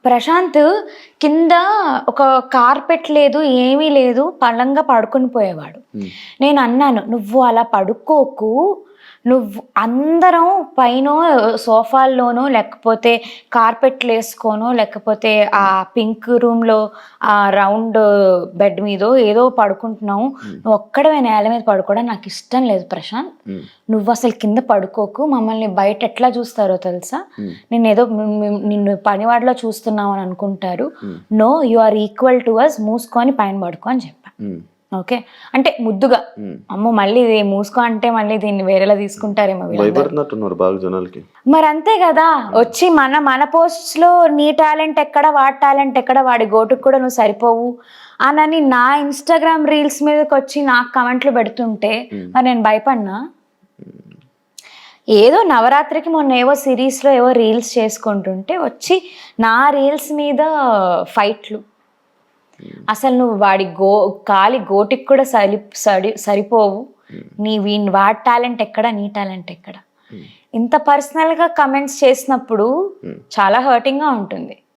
ప్రశాంత్ కింద ఒక కార్పెట్ లేదు, ఏమీ లేదు, పళ్ళంగా పడుకుని పోయేవాడు. నేను అన్నాను, నువ్వు అలా పడుకోకు, నువ్వు అందరం పైన సోఫాల్లోనో లేకపోతే కార్పెట్లు వేసుకోనో లేకపోతే ఆ పింక్ రూమ్లో ఆ రౌండ్ బెడ్ మీదో ఏదో పడుకుంటున్నావు, నువ్వు ఒక్కడమే నేల మీద పడుకోవడం నాకు ఇష్టం లేదు ప్రశాంత్. నువ్వు అసలు కింద పడుకోకు, మమ్మల్ని బయట ఎట్లా చూస్తారో తెలుసా, నేను ఏదో నిన్ను పనివాడిలో చూస్తున్నావు అని అనుకుంటారు. No, you are equal to us, మూసుకొని పైన పడుకో అని చెప్పా. ఓకే అంటే ముద్దుగా, అమ్మో మళ్ళీ ఇది మూసుకో అంటే మళ్ళీ దీన్ని వేరేలా తీసుకుంటారేమో బాగా జనాలకి. మరి అంతే కదా, వచ్చి మన పోస్ట్స్ లో నీ టాలెంట్ ఎక్కడ, వాడి టాలెంట్ ఎక్కడ, వాడి గోటుకు కూడా నువ్వు సరిపోవు అని నా ఇన్స్టాగ్రామ్ రీల్స్ మీదకి వచ్చి నాకు కమెంట్లు పెడుతుంటే మరి నేను భయపడినా? ఏదో నవరాత్రికి మొన్న ఏవో సిరీస్లో ఏవో రీల్స్ చేసుకుంటుంటే వచ్చి నా రీల్స్ మీద ఫైట్లు. అసలు నువ్వు వాడి కాలి గోటికి కూడా సరిపోవు, వాడి టాలెంట్ ఎక్కడ, నీ టాలెంట్ ఎక్కడ? ఇంత పర్సనల్గా కమెంట్స్ చేసినప్పుడు చాలా హర్టింగ్గా ఉంటుంది.